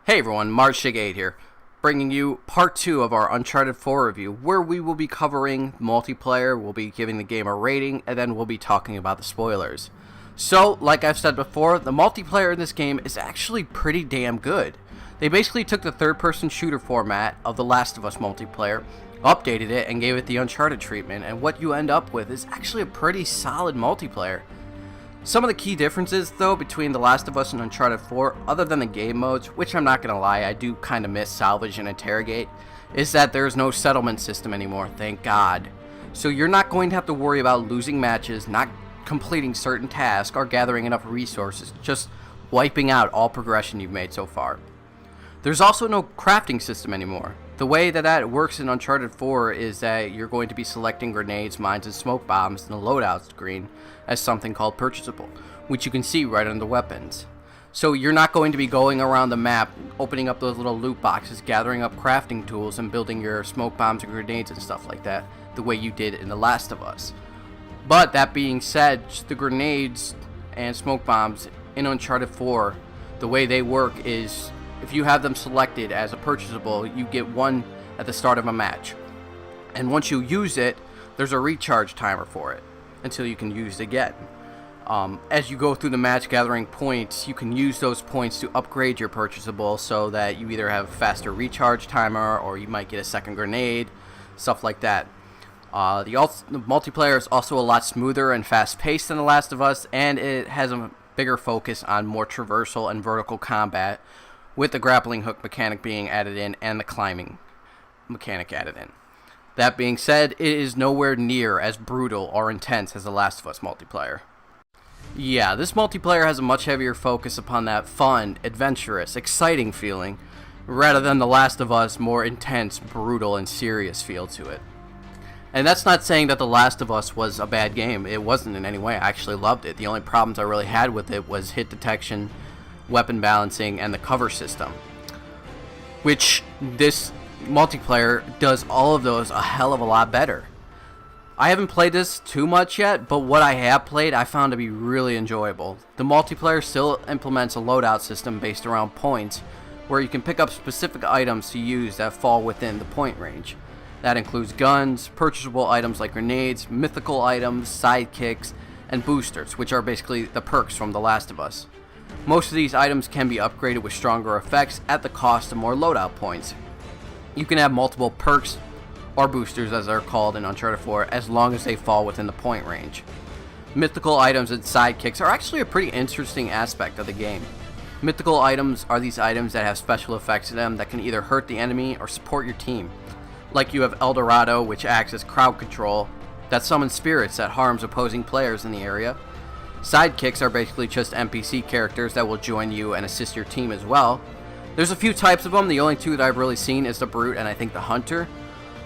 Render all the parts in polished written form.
Hey everyone, Marshig8 here, bringing you part 2 of our Uncharted 4 review, where we will be covering multiplayer, we'll be giving the game a rating, and then we'll be talking about the spoilers. So, like I've said before, the multiplayer in this game is actually pretty damn good. They basically took the third-person shooter format of The Last of Us multiplayer, updated it, and gave it the Uncharted treatment, and what you end up with is actually a pretty solid multiplayer. Some of the key differences, though, between The Last of Us and Uncharted 4, other than the game modes, which I'm not going to lie, I do kind of miss Salvage and Interrogate, is that there's no settlement system anymore, thank God. So you're not going to have to worry about losing matches, not completing certain tasks, or gathering enough resources, just wiping out all progression you've made so far. There's also no crafting system anymore. The way that works in Uncharted 4 is that you're going to be selecting grenades, mines, and smoke bombs in the loadout screen as something called purchasable, which you can see right under weapons. So you're not going to be going around the map, opening up those little loot boxes, gathering up crafting tools, and building your smoke bombs and grenades and stuff like that, the way you did in The Last of Us. But that being said, the grenades and smoke bombs in Uncharted 4, the way they work is, if you have them selected as a purchasable, you get one at the start of a match. And once you use it, there's a recharge timer for it until you can use it again. As you go through the match gathering points, you can use those points to upgrade your purchasable so that you either have a faster recharge timer or you might get a second grenade, stuff like that. The multiplayer is also a lot smoother and fast-paced than The Last of Us, and it has a bigger focus on more traversal and vertical combat, with the grappling hook mechanic being added in and the climbing mechanic added in. That being said, it is nowhere near as brutal or intense as The Last of Us multiplayer. Yeah, this multiplayer has a much heavier focus upon that fun, adventurous, exciting feeling, rather than The Last of Us more intense, brutal, and serious feel to it. And that's not saying that The Last of Us was a bad game. It wasn't in any way. I actually loved it. The only problems I really had with it was hit detection, weapon balancing, and the cover system, which this multiplayer does all of those a hell of a lot better. I haven't played this too much yet, but what I have played I found to be really enjoyable. The multiplayer still implements a loadout system based around points, where you can pick up specific items to use that fall within the point range. That includes guns, purchasable items like grenades, mythical items, sidekicks, and boosters, which are basically the perks from The Last of Us. Most of these items can be upgraded with stronger effects at the cost of more loadout points. You can have multiple perks, or boosters as they're called in Uncharted 4, as long as they fall within the point range. Mythical items and sidekicks are actually a pretty interesting aspect of the game. Mythical items are these items that have special effects to them that can either hurt the enemy or support your team. Like you have El Dorado, which acts as crowd control, that summons spirits that harms opposing players in the area. Sidekicks are basically just NPC characters that will join you and assist your team as well. There's a few types of them. The only two that I've really seen is the Brute and I think the Hunter.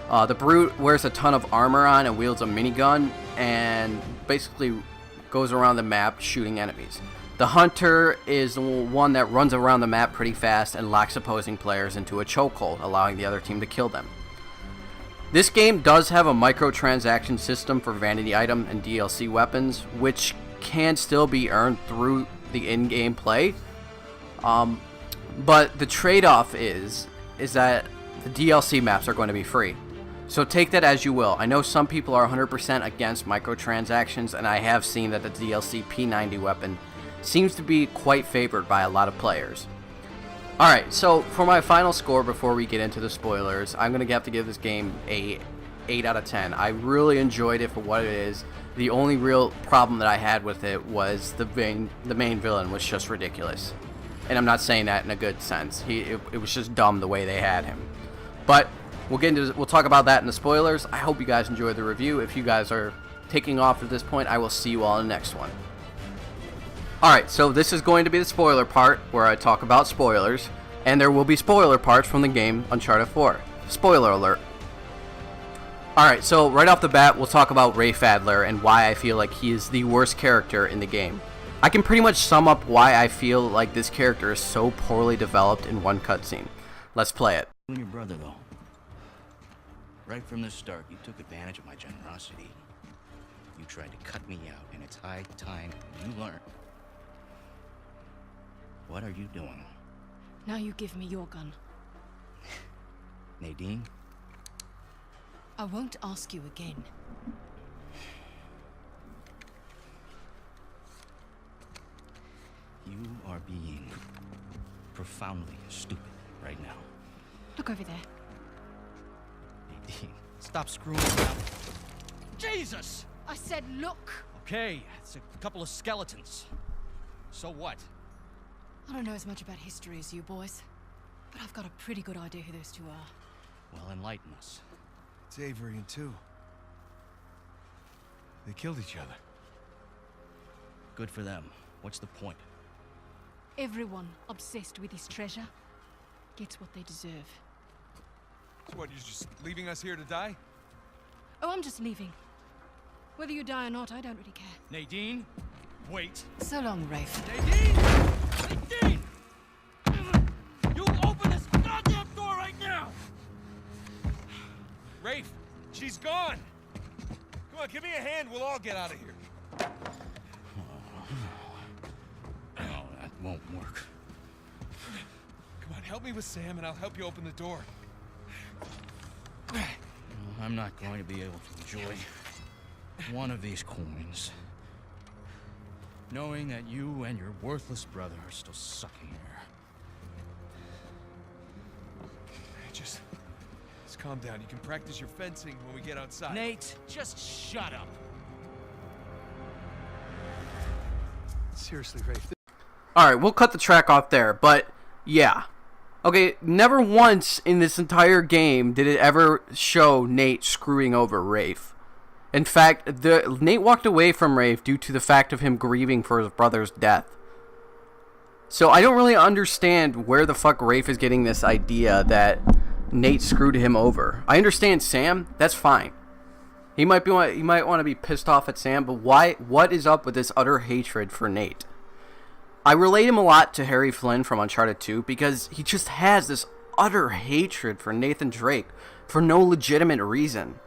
The Brute wears a ton of armor on and wields a minigun and basically goes around the map shooting enemies. The Hunter is the one that runs around the map pretty fast and locks opposing players into a chokehold, allowing the other team to kill them. This game does have a microtransaction system for vanity item and DLC weapons, which can still be earned through the in-game play, but the trade-off is that the DLC maps are going to be free. So take that as you will. I know some people are 100% against microtransactions, and I have seen that the DLC P90 weapon seems to be quite favored by a lot of players. Alright, so for my final score before we get into the spoilers, I'm going to have to give this game a 8 out of 10. I really enjoyed it for what it is. The only real problem that I had with it was the main villain was just ridiculous. And I'm not saying that in a good sense. It was just dumb the way they had him. But we'll talk about that in the spoilers. I hope you guys enjoyed the review. If you guys are taking off at this point, I will see you all in the next one. Alright, so this is going to be the spoiler part where I talk about spoilers. And there will be spoiler parts from the game Uncharted 4. Spoiler alert. Alright, so right off the bat, we'll talk about Rafe Adler and why I feel like he is the worst character in the game. I can pretty much sum up why I feel like this character is so poorly developed in one cutscene. Let's play it. You and your brother, though. Right from the start, you took advantage of my generosity. You tried to cut me out, and it's high time you learn. What are you doing? Now you give me your gun. Nadine? I won't ask you again. You are being profoundly stupid right now. Look over there. Nadine, stop screwing around. Jesus! I said look! Okay, it's a couple of skeletons. So what? I don't know as much about history as you boys, but I've got a pretty good idea who those two are. Well, enlighten us. It's Avery and two. They killed each other. Good for them. What's the point? Everyone obsessed with his treasure gets what they deserve. So what, you're just leaving us here to die? Oh, I'm just leaving. Whether you die or not, I don't really care. Nadine, wait. So long, Rafe. Nadine! Nadine! You open this goddamn door right now! Rafe, she's gone! Come on, give me a hand, we'll all get out of here. No, that won't work. Come on, help me with Sam and I'll help you open the door. I'm not going to be able to enjoy one of these coins, knowing that you and your worthless brother are still sucking air. Just calm down. You can practice your fencing when we get outside. Nate, just shut up. Seriously, Rafe. Alright, we'll cut the track off there, but yeah. Okay, never once in this entire game did it ever show Nate screwing over Rafe. In fact, Nate walked away from Rafe due to the fact of him grieving for his brother's death. So I don't really understand where the fuck Rafe is getting this idea that Nate screwed him over. I understand Sam, that's fine. He might want to be pissed off at Sam, but why? What is up with this utter hatred for Nate? I relate him a lot to Harry Flynn from Uncharted 2 because he just has this utter hatred for Nathan Drake for no legitimate reason.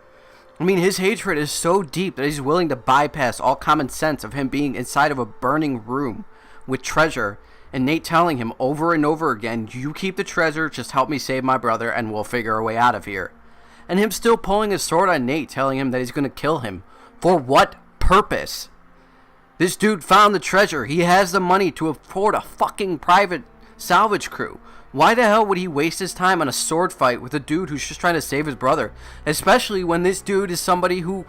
I mean, his hatred is so deep that he's willing to bypass all common sense of him being inside of a burning room with treasure and Nate telling him over and over again, you keep the treasure, just help me save my brother and we'll figure a way out of here. And him still pulling his sword on Nate, telling him that he's going to kill him. For what purpose? This dude found the treasure. He has the money to afford a fucking private salvage crew. Why the hell would he waste his time on a sword fight with a dude who's just trying to save his brother? Especially when this dude is somebody who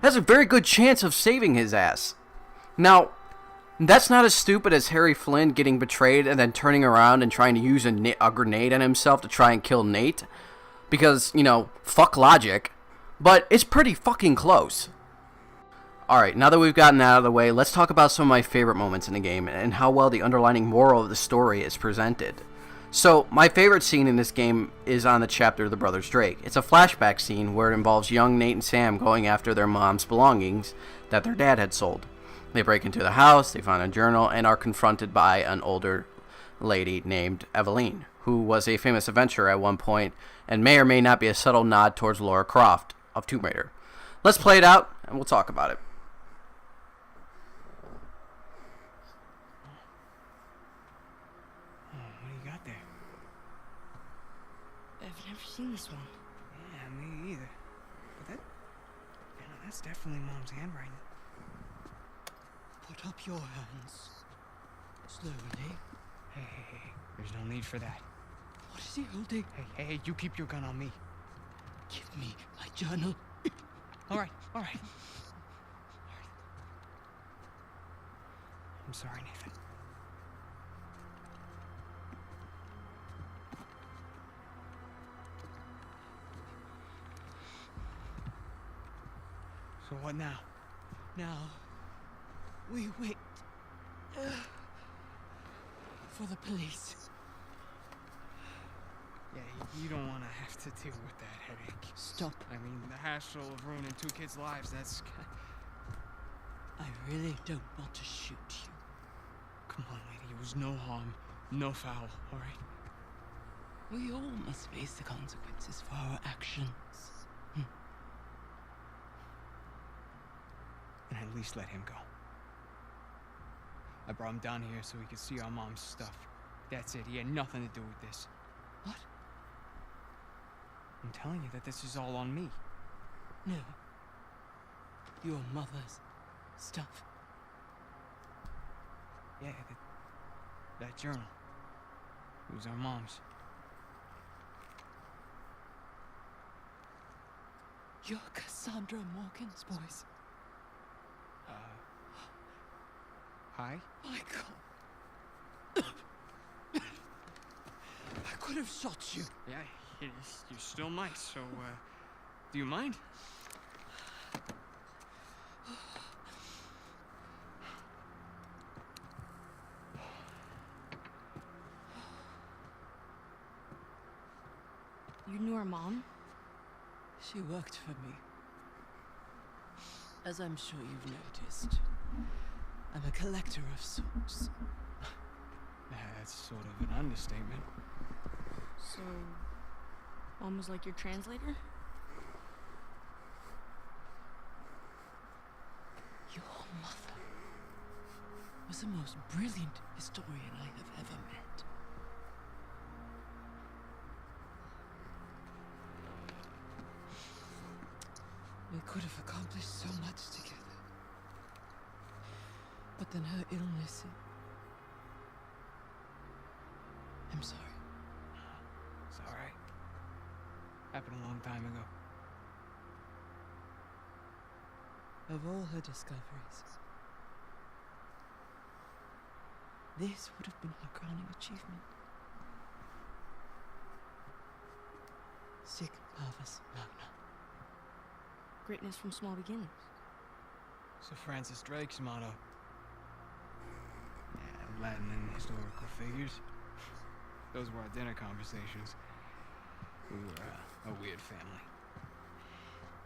has a very good chance of saving his ass. Now, that's not as stupid as Harry Flynn getting betrayed and then turning around and trying to use a grenade on himself to try and kill Nate. Because, you know, fuck logic. But it's pretty fucking close. Alright, now that we've gotten that out of the way, let's talk about some of my favorite moments in the game and how well the underlining moral of the story is presented. So, my favorite scene in this game is on the chapter of the Brothers Drake. It's a flashback scene where it involves young Nate and Sam going after their mom's belongings that their dad had sold. They break into the house, they find a journal, and are confronted by an older lady named Eveline, who was a famous adventurer at one point, and may or may not be a subtle nod towards Lara Croft of Tomb Raider. Let's play it out, and we'll talk about it. What do you got there? I've never seen this one. Yeah, me either. But that's definitely Mom's handwriting. Put up your hands. Slowly. Hey. There's no need for that. What is he holding? Hey, you keep your gun on me. Give me my journal. All right. I'm sorry, Nathan. So what now? Now, we wait for the police. Yeah, you don't want to have to deal with that headache. Stop. I mean, the hassle of ruining two kids' lives, that's... I really don't want to shoot you. Come on, lady, it was no harm, no foul, all right? We all must face the consequences for our actions. And at least let him go. I brought him down here so he could see our mom's stuff. That's it. He had nothing to do with this. What? I'm telling you that this is all on me. No. Your mother's stuff. Yeah, that journal. It was our mom's. You're Cassandra Morgan's voice. Hi? Michael. I could have shot you. Yeah, you still might, so, do you mind? You knew her mom? She worked for me. As I'm sure you've noticed, I'm a collector of sorts. That's sort of an understatement. So, Mom was like your translator? Your mother was the most brilliant historian I have ever met. We could have accomplished so much together. But then her illness... I'm sorry. It's alright. Happened a long time ago. Of all her discoveries, this would have been her crowning achievement. Sic parvis magna. Greatness from small beginnings. Sir Francis Drake's motto. Yeah, Latin and historical figures. Those were our dinner conversations. We were a weird family.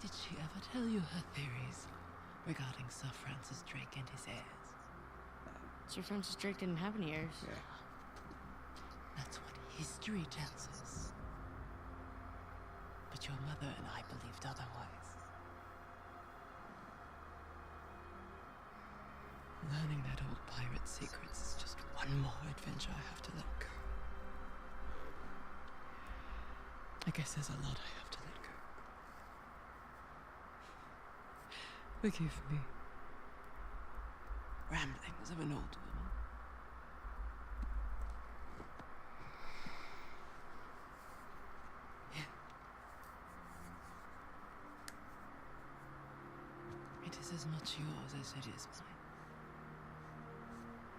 Did she ever tell you her theories regarding Sir Francis Drake and his heirs? Sir Francis Drake didn't have any heirs. Yeah. That's what history tells us. But your mother and I believed otherwise. Learning that old pirate's secrets is just one more adventure I have to let go. I guess there's a lot I have to let go. Forgive me. Ramblings of an old woman. Here. It is as much yours as it is mine.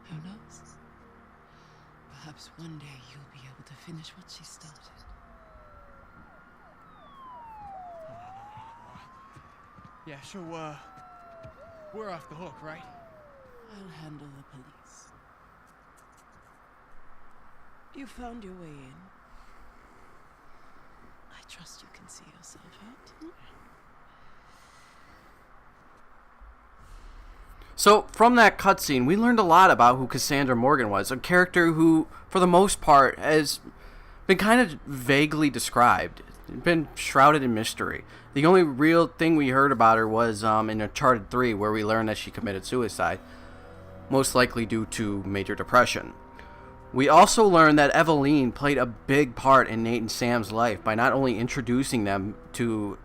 Who knows? Perhaps one day you'll be able to finish what she started. Yeah, so, we're off the hook, right? I'll handle the police. You found your way in. I trust you can see yourself out. So, from that cutscene, we learned a lot about who Cassandra Morgan was, a character who, for the most part, has been kind of vaguely described, been shrouded in mystery. The only real thing we heard about her was in Uncharted 3, where we learned that she committed suicide, most likely due to major depression. We also learned that Eveline played a big part in Nate and Sam's life by not only introducing them to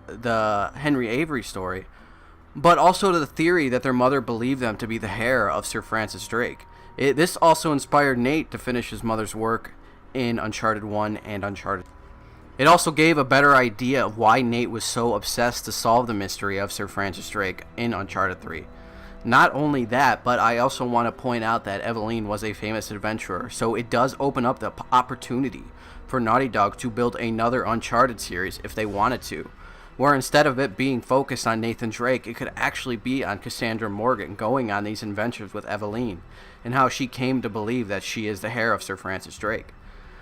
the Henry Avery story, but also to the theory that their mother believed them to be the heir of Sir Francis Drake. This also inspired Nate to finish his mother's work in Uncharted 1 and Uncharted. It also gave a better idea of why Nate was so obsessed to solve the mystery of Sir Francis Drake in Uncharted 3. Not only that, but I also want to point out that Eveline was a famous adventurer, so it does open up the opportunity for Naughty Dog to build another Uncharted series if they wanted to, where instead of it being focused on Nathan Drake, it could actually be on Cassandra Morgan going on these adventures with Eveline, and how she came to believe that she is the heir of Sir Francis Drake.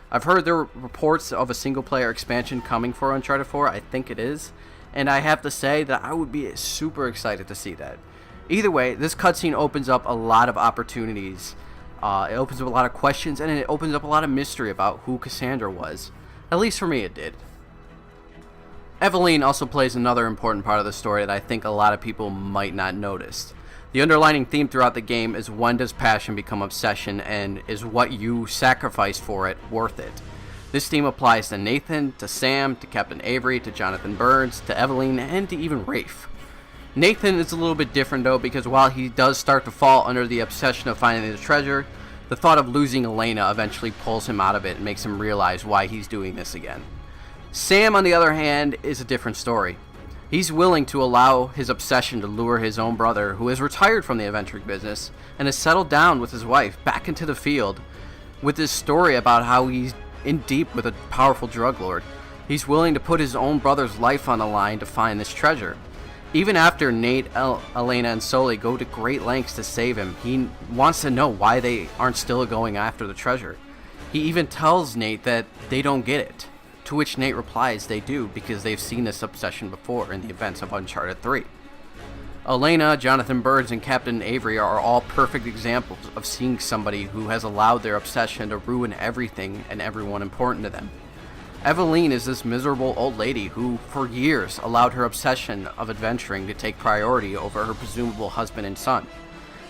I've heard there are reports of a single-player expansion coming for Uncharted 4, I think it is, and I have to say that I would be super excited to see that. Either way, this cutscene opens up a lot of opportunities, it opens up a lot of questions, and it opens up a lot of mystery about who Cassandra was. At least for me it did. Eveline also plays another important part of the story that I think a lot of people might not notice. The underlying theme throughout the game is when does passion become obsession, and is what you sacrifice for it worth it? This theme applies to Nathan, to Sam, to Captain Avery, to Jonathan Burns, to Evelyn, and to even Rafe. Nathan is a little bit different though, because while he does start to fall under the obsession of finding the treasure, the thought of losing Elena eventually pulls him out of it and makes him realize why he's doing this again. Sam, on the other hand, is a different story. He's willing to allow his obsession to lure his own brother, who has retired from the adventuring business and has settled down with his wife, back into the field with his story about how he's in deep with a powerful drug lord. He's willing to put his own brother's life on the line to find this treasure. Even after Nate, Elena, and Sully go to great lengths to save him, he wants to know why they aren't still going after the treasure. He even tells Nate that they don't get it, to which Nate replies they do because they've seen this obsession before in the events of Uncharted 3. Elena, Jonathan Burns, and Captain Avery are all perfect examples of seeing somebody who has allowed their obsession to ruin everything and everyone important to them. Evelyn is this miserable old lady who, for years, allowed her obsession of adventuring to take priority over her presumable husband and son.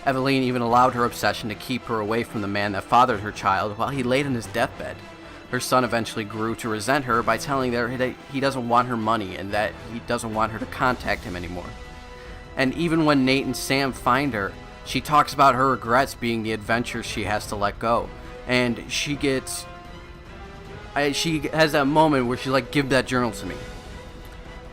Evelyn even allowed her obsession to keep her away from the man that fathered her child while he laid on his deathbed. Her son eventually grew to resent her by telling her that he doesn't want her money and that he doesn't want her to contact him anymore. And even when Nate and Sam find her, she talks about her regrets being the adventures she has to let go. And she has that moment where she's like, give that journal to me.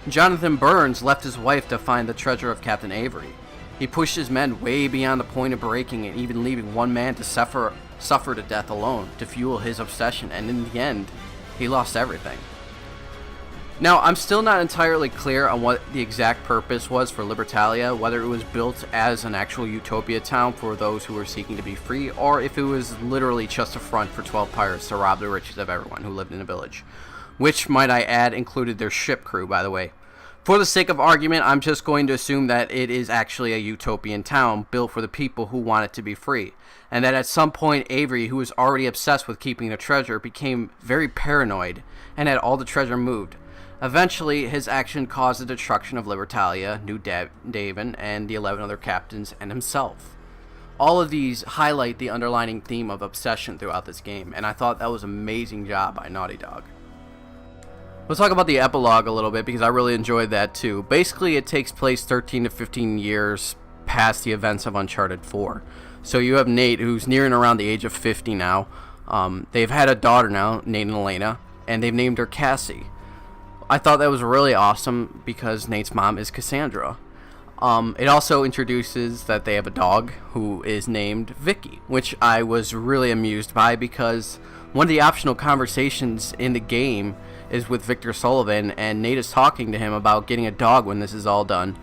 Jonathan Burns left his wife to find the treasure of Captain Avery. He pushed his men way beyond the point of breaking and even leaving one man to suffer to death alone to fuel his obsession, and in the end, he lost everything. Now, I'm still not entirely clear on what the exact purpose was for Libertalia, whether it was built as an actual utopia town for those who were seeking to be free, or if it was literally just a front for 12 pirates to rob the riches of everyone who lived in the village. Which, might I add, included their ship crew, by the way. For the sake of argument, I'm just going to assume that it is actually a utopian town built for the people who want it to be free, and that at some point Avery, who was already obsessed with keeping the treasure, became very paranoid and had all the treasure moved. Eventually, his action caused the destruction of Libertalia, New Davin, and the 11 other captains, and himself. All of these highlight the underlying theme of obsession throughout this game, and I thought that was an amazing job by Naughty Dog. Let's talk about the epilogue a little bit, because I really enjoyed that too. Basically, it takes place 13 to 15 years past the events of Uncharted 4. So you have Nate, who's nearing around the age of 50 now. They've had a daughter now, Nate and Elena, and they've named her Cassie. I thought that was really awesome because Nate's mom is Cassandra. It also introduces that they have a dog who is named Vicky, which I was really amused by because one of the optional conversations in the game is with Victor Sullivan, and Nate is talking to him about getting a dog when this is all done.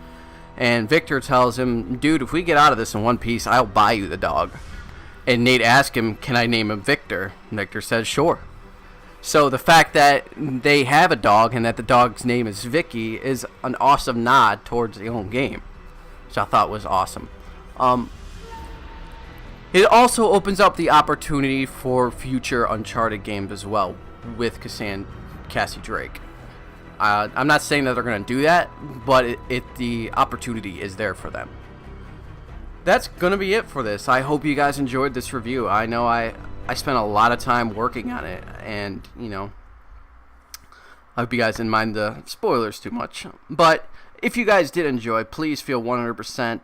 And Victor tells him, dude, if we get out of this in one piece, I'll buy you the dog. And Nate asks him, can I name him Victor? And Victor says, sure. So the fact that they have a dog and that the dog's name is Vicky is an awesome nod towards the own game, which I thought was awesome. It also opens up the opportunity for future Uncharted games as well with Cassie Drake. I'm not saying that they're going to do that, but the opportunity is there for them. That's going to be it for this. I hope you guys enjoyed this review. I know I spent a lot of time working on it, and, you know, I hope you guys didn't mind the spoilers too much. But if you guys did enjoy, please feel 100%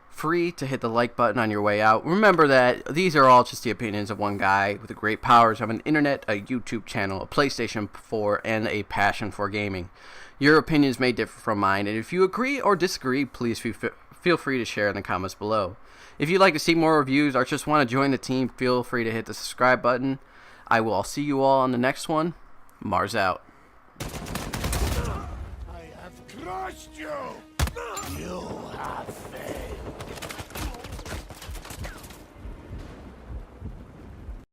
free to hit the like button on your way out. Remember that these are all just the opinions of one guy with the great powers of an internet, a YouTube channel, a PlayStation 4, and a passion for gaming. Your opinions may differ from mine, and if you agree or disagree, please feel free to share in the comments below. If you'd like to see more reviews or just want to join the team, feel free to hit the subscribe button. I will see you all on the next one. Mars out. I have crushed you! You have failed.